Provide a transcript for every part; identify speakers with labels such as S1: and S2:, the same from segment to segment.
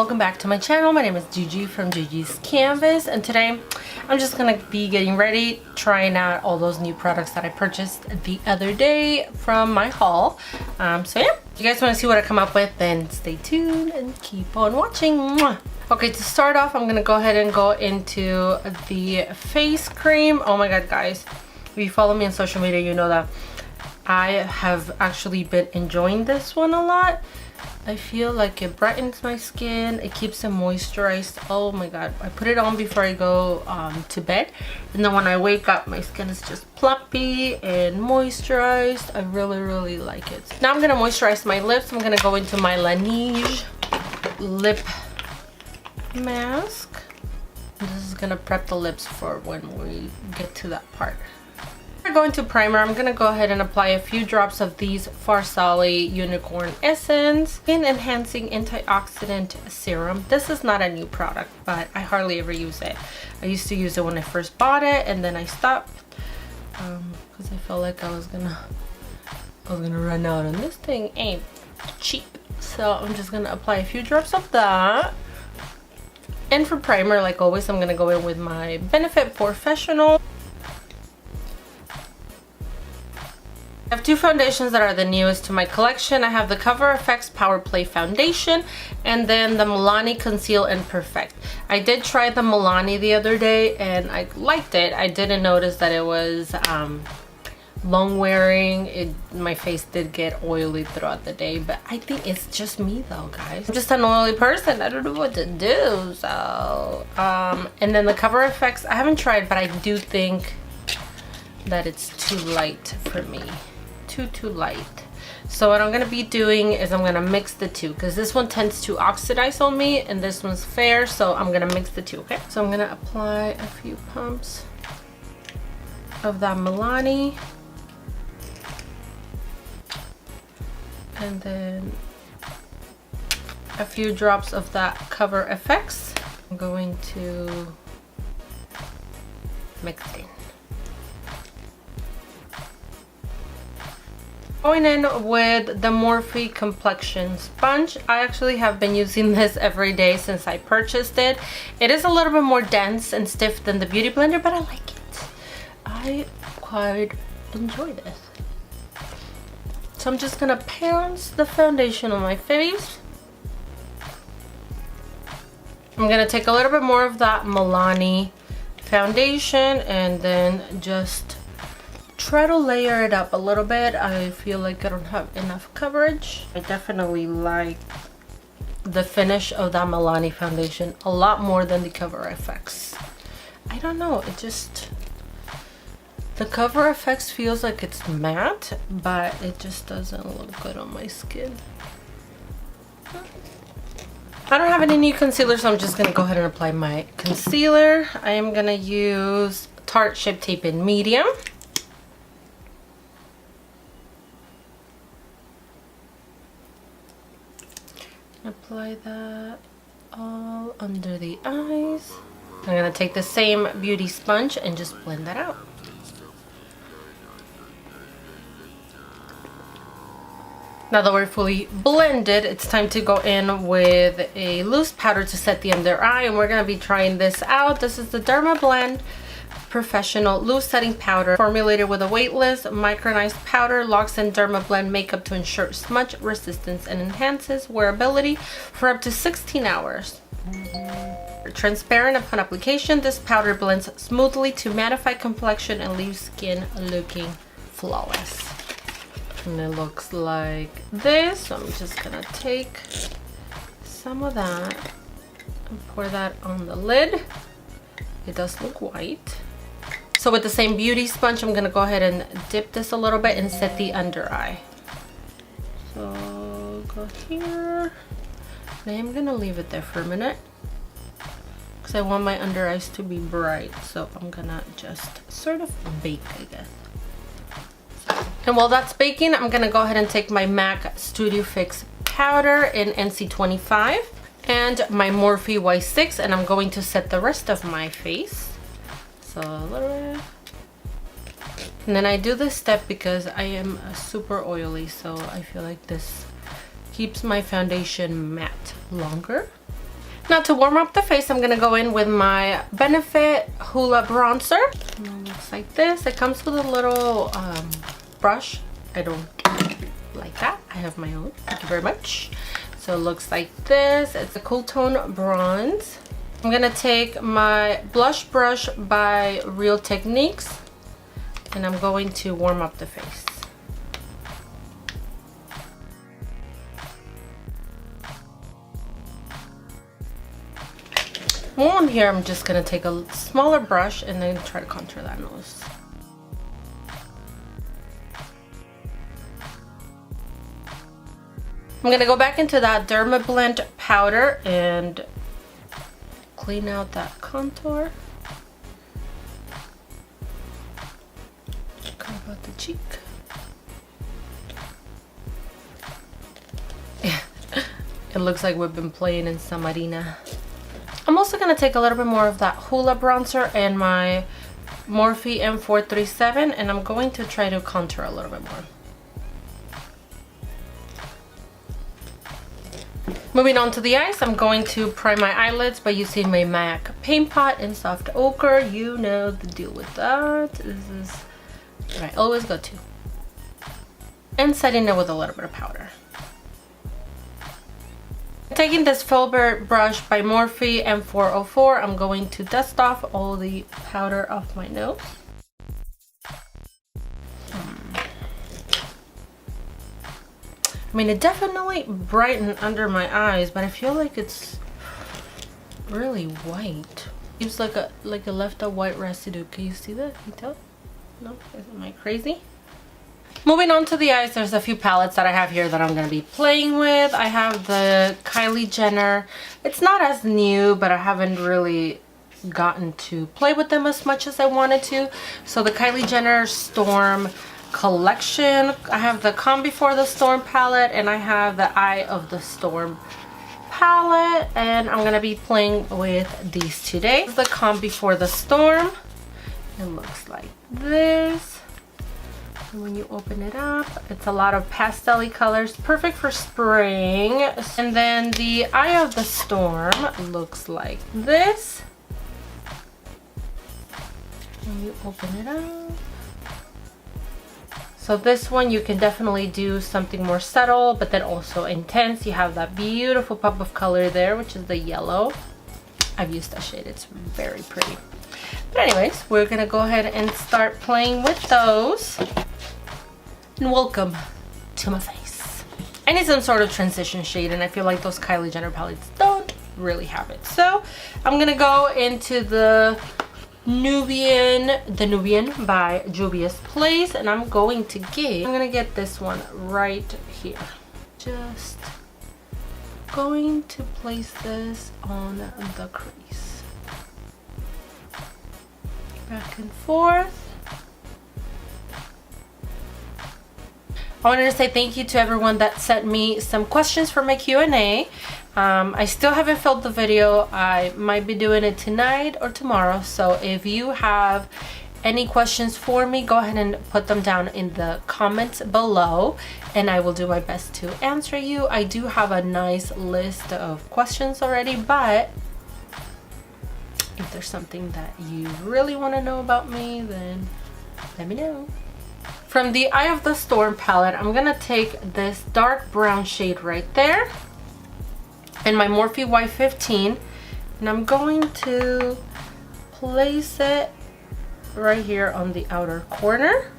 S1: welcome back to my channel. My name is Gigi from g.g.s. Canvas, and today I'm just gonna be getting ready, trying out all those new products that I purchased the other day from my haul. So yeah, if you guys want to see what I come up with, then stay tuned and keep on watching. Mwah. Okay, to start off, I'm gonna go ahead and go into the face cream. Oh my god, guys, if you follow me on social media, you know that I have actually been enjoying this one a lot. I feel like it brightens my skin, it keeps it moisturized. Oh my god, I put it on before I go to bed, and then when I wake up, my skin is just plumpy and moisturized. I really like it. Now I'm gonna moisturize my lips. I'm gonna go into my Laneige lip mask. This is gonna prep the lips for when we get to that part. We're going to primer. I'm gonna go ahead and apply a few drops of these Farsali Unicorn Essence Skin Enhancing Antioxidant Serum. This is not a new product, but I hardly ever use it. I used to use it when I first bought it, and then I stopped because I felt like I was gonna run out, and this thing ain't cheap. So I'm just gonna apply a few drops of that. And for primer, like always, I'm gonna go in with my Benefit Professional. I have two foundations that are the newest to my collection. I have the Cover FX Power Play Foundation and then the Milani Conceal and Perfect. I did try the Milani the other day and I liked it. I didn't notice that it was long wearing. My face did get oily throughout the day, but I think it's just me though, guys. I'm just an oily person. I don't know what to do. So and then the Cover FX, I haven't tried, but I do think that it's too light for me. Too light. So what I'm gonna be doing is I'm gonna mix the two, because this one tends to oxidize on me and this one's fair, so I'm gonna mix the two. Okay, so I'm gonna apply a few pumps of that Milani, and then a few drops of that Cover FX. I'm going to mix it. Going in with the Morphe Complexion Sponge. I actually have been using this every day since I purchased it. It is a little bit more dense and stiff than the Beauty Blender, but I like it. I quite enjoy this. So I'm just gonna pounce the foundation on my face. I'm gonna take a little bit more of that Milani foundation and then just try to layer it up a little bit. I feel like I don't have enough coverage. I definitely like the finish of that Milani foundation a lot more than the Cover FX. I don't know, it just, the Cover FX feels like it's matte, but it just doesn't look good on my skin. I don't have any new concealer, so I'm just gonna go ahead and apply my concealer. I am gonna use Tarte Shape Tape in medium. Apply that all under the eyes. I'm gonna take the same beauty sponge and just blend that out. Now that we're fully blended, it's time to go in with a loose powder to set the under eye, and we're gonna be trying this out. This is the Derma Blend Professional Loose Setting Powder, formulated with a weightless micronized powder, locks in Derma Blend makeup to ensure smudge resistance and enhances wearability for up to 16 hours. Transparent upon application, this powder blends smoothly to mattify complexion and leave skin looking flawless. And it looks like this. So I'm just gonna take some of that and pour that on the lid. It does look white. So with the same beauty sponge, I'm gonna go ahead and dip this a little bit and set the under eye. So go here. And I'm gonna leave it there for a minute because I want my under eyes to be bright. So I'm gonna just sort of bake, I guess. And while that's baking, I'm gonna go ahead and take my MAC Studio Fix powder in NC25 and my Morphe Y6, and I'm going to set the rest of my face. So a little bit. And then I do this step because I am super oily, so I feel like this keeps my foundation matte longer. Now to warm up the face, I'm gonna go in with my Benefit Hoola Bronzer. And it looks like this. It comes with a little brush. I don't like that. I have my own. Thank you very much. So it looks like this. It's a cool tone bronze. I'm gonna take my blush brush by Real Techniques and I'm going to warm up the face. While I'm here, I'm just gonna take a smaller brush and then try to contour that nose. I'm gonna go back into that Dermablend powder and clean out that contour. Carve out the cheek. It looks like we've been playing in some arena. I'm also going to take a little bit more of that Hoola bronzer and my Morphe M437 and I'm going to try to contour a little bit more. Moving on to the eyes, I'm going to prime my eyelids by using my MAC Paint Pot in Soft Ochre. You know the deal with that. This is what I always go to. And setting it with a little bit of powder. Taking this filbert brush by Morphe M404, I'm going to dust off all the powder off my nose. I mean, it definitely brightened under my eyes, but I feel like it's really white. It's like a left a white residue. Can you see that? Can you tell? No? Am I crazy? Moving on to the eyes, there's a few palettes that I have here that I'm going to be playing with. I have the Kylie Jenner. It's not as new, but I haven't really gotten to play with them as much as I wanted to. So the Kylie Jenner Storm collection. I have the Calm Before the Storm palette and I have the Eye of the Storm palette. And I'm going to be playing with these today. This is the Calm Before the Storm. It looks like this. When you open it up, it's a lot of pastel-y colors, perfect for spring. And then the Eye of the Storm looks like this. When you open it up. So this one you can definitely do something more subtle, but then also intense. You have that beautiful pop of color there, which is the yellow. I've used that shade, it's very pretty. But anyways, we're gonna go ahead and start playing with those. And welcome to my face. I need some sort of transition shade and I feel like those Kylie Jenner palettes don't really have it. So I'm gonna go into the Nubian by Juvia's Place and I'm gonna get this one right here. Just going to place this on the crease. Back and forth. I wanted to say thank you to everyone that sent me some questions for my Q&A. I still haven't filmed the video. I might be doing it tonight or tomorrow. So if you have any questions for me, go ahead and put them down in the comments below and I will do my best to answer you. I do have a nice list of questions already, but if there's something that you really want to know about me, then let me know. From the Eye of the Storm palette, I'm going to take this dark brown shade right there and my Morphe Y15 and I'm going to place it right here on the outer corner.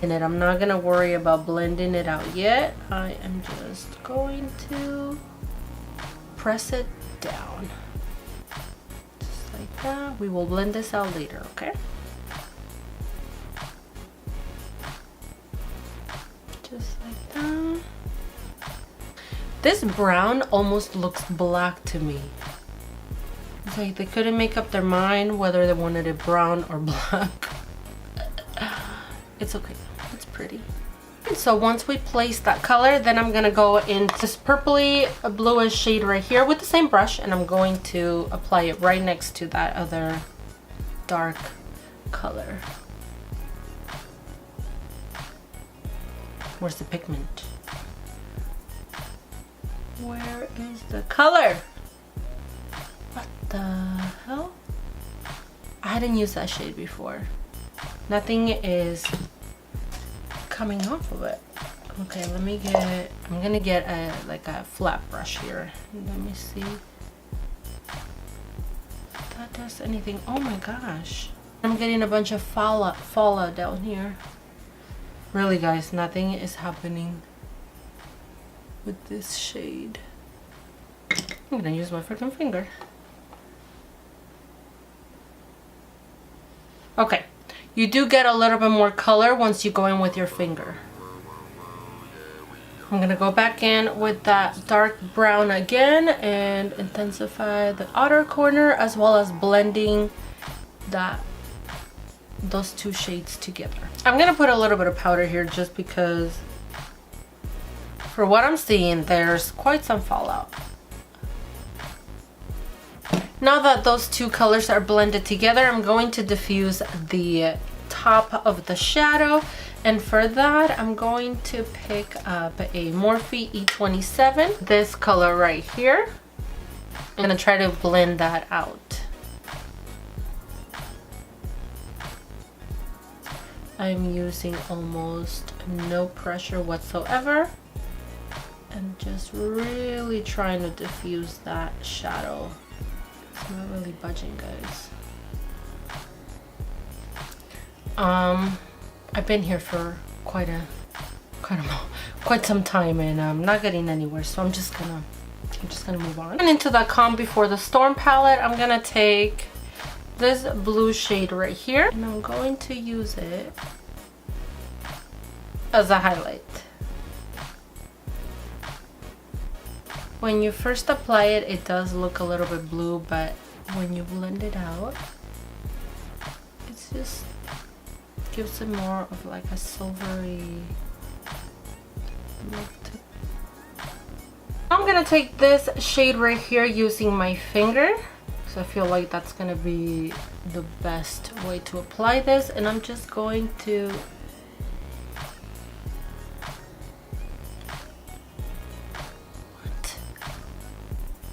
S1: And then I'm not going to worry about blending it out yet. I am just going to press it down. Just like that. We will blend this out later, okay? Just like that. This brown almost looks black to me. It's like they couldn't make up their mind whether they wanted it brown or black. It's okay, it's pretty. So once we place that color, then I'm gonna go in this purpley bluish shade right here with the same brush and I'm going to apply it right next to that other dark color. Where's the pigment? Where is the color? What the hell? I hadn't used that shade before. Nothing is coming off of it. Okay, let me get, I'm gonna get a like a flat brush here. Let me see if that does anything. Oh my gosh. I'm getting a bunch of fallout down here. Really guys, nothing is happening with this shade. I'm gonna use my freaking finger. Okay, you do get a little bit more color once you go in with your finger. I'm gonna go back in with that dark brown again and intensify the outer corner, as well as blending those two shades together. I'm gonna put a little bit of powder here just because for what I'm seeing, there's quite some fallout. Now that those two colors are blended together, I'm going to diffuse the top of the shadow. And for that, I'm going to pick up a Morphe E27, this color right here. I'm gonna try to blend that out. I'm using almost no pressure whatsoever. And just really trying to diffuse that shadow. It's not really budging, guys. I've been here for quite some time, and I'm not getting anywhere, so I'm just gonna move on. And into the Calm Before the Storm palette, I'm gonna take this blue shade right here, and I'm going to use it as a highlight. When you first apply it, it does look a little bit blue, but when you blend it out, it's just gives it more of like a silvery look to it. I'm gonna take this shade right here using my finger, so I feel like that's gonna be the best way to apply this, and I'm just going to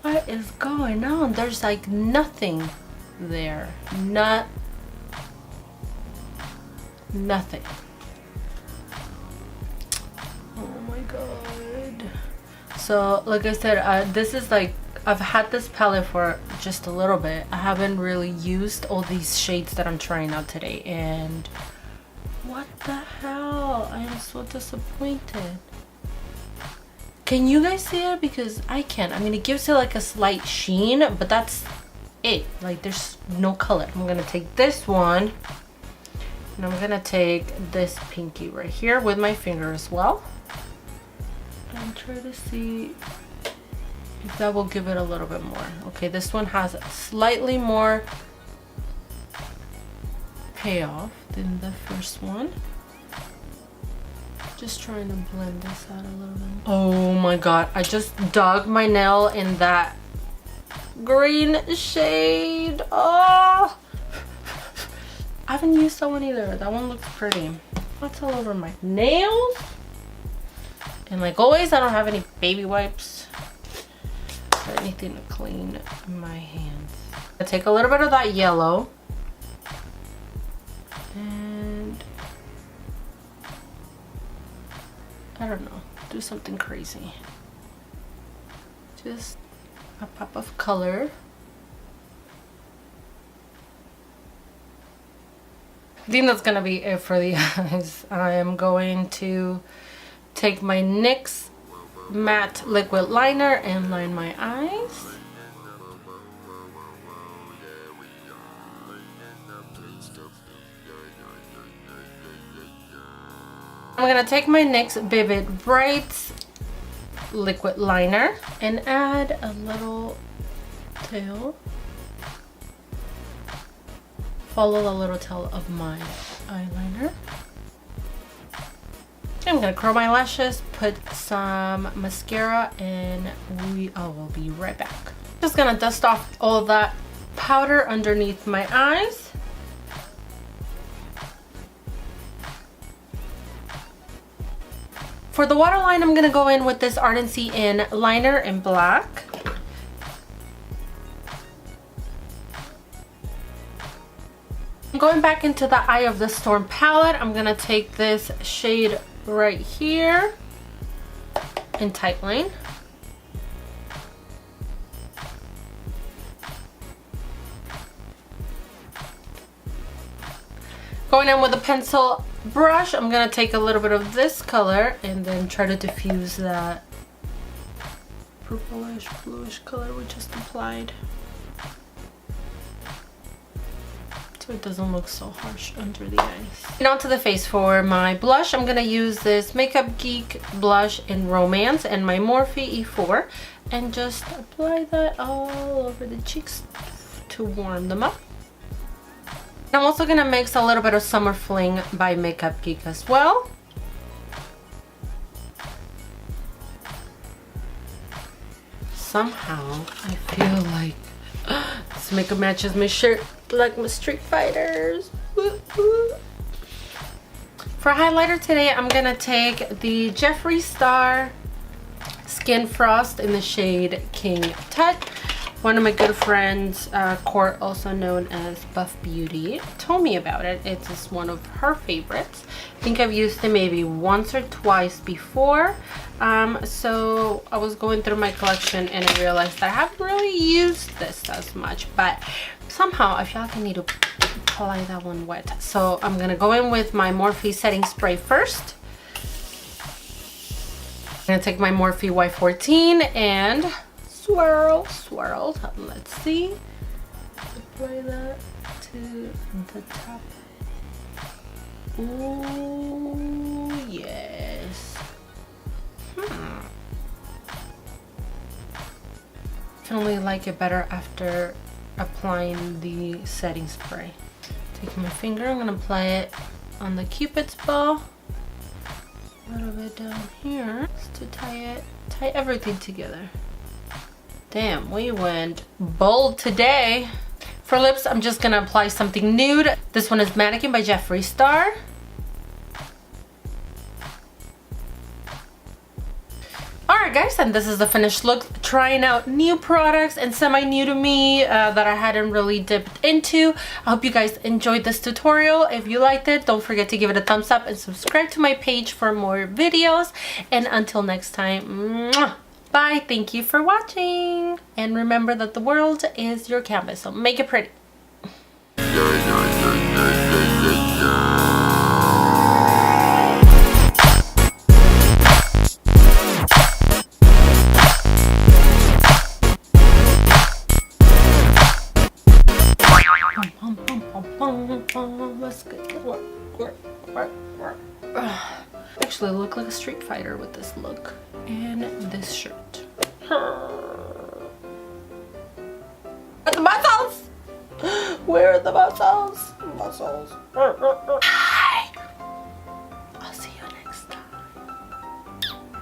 S1: what is going on? There's like nothing there. Nothing. Oh my god. So like I said, this is like, I've had this palette for just a little bit. I haven't really used all these shades that I'm trying out today, and what the hell? I am so disappointed. Can you guys see it? Because I can't. I mean, it gives it like a slight sheen, but that's it. Like, there's no color. I'm gonna take this one, and I'm gonna take this pinky right here with my finger as well, and try to see if that will give it a little bit more. Okay, this one has slightly more payoff than the first one. Just trying to blend this out a little bit. Oh my god, I just dug my nail in that green shade. Oh, I haven't used that one either. That one looks pretty. That's all over my nails. And like always, I don't have any baby wipes or anything to clean my hands. I take a little bit of that yellow and I don't know, do something crazy. Just a pop of color. I think that's gonna be it for the eyes. I am going to take my NYX matte liquid liner and line my eyes. I'm gonna take my NYX Vivid Brights liquid liner and add a little tail. Follow the little tail of my eyeliner. I'm gonna curl my lashes, put some mascara, and I will be right back. Just gonna dust off all that powder underneath my eyes. For the waterline, I'm gonna go in with this Ardency in liner in black. Going back into the Eye of the Storm palette, I'm gonna take this shade right here in Tight Line. Going in with a pencil brush, I'm gonna take a little bit of this color and then try to diffuse that purplish bluish color we just applied, so it doesn't look so harsh under the eyes. And onto the face for my blush, I'm gonna use this Makeup Geek blush in Romance and my Morphe E4 and just apply that all over the cheeks to warm them up. I'm also gonna mix a little bit of Summer Fling by Makeup Geek as well. Somehow I feel like this makeup matches my shirt like my Street Fighters. For highlighter today, I'm gonna take the Jeffree Star Skin Frost in the shade King Tut. One of my good friends, Court, also known as Buff Beauty, told me about it. It's just one of her favorites. I think I've used it maybe once or twice before. So I was going through my collection and I realized that I haven't really used this as much, but somehow I feel like I need to apply that one wet. So I'm gonna go in with my Morphe setting spray first. I'm gonna take my Morphe Y14 and swirl. Let's see. Apply that to the top. Ooh, yes. Definitely like it better after applying the setting spray. Taking my finger, I'm gonna apply it on the Cupid's bow. A little bit down here just to tie everything together. Damn, we went bold today. For lips, I'm just gonna apply something nude. This one is Mannequin by Jeffree Star. Alright guys, and this is the finished look. Trying out new products and semi-new to me that I hadn't really dipped into. I hope you guys enjoyed this tutorial. If you liked it, don't forget to give it a thumbs up and subscribe to my page for more videos. And until next time, mwah! Bye, thank you for watching, and remember that the world is your canvas, so make it pretty. Let's get work. Actually, I look like a Street Fighter with this look and this shirt. The muscles! Where are the muscles? Muscles.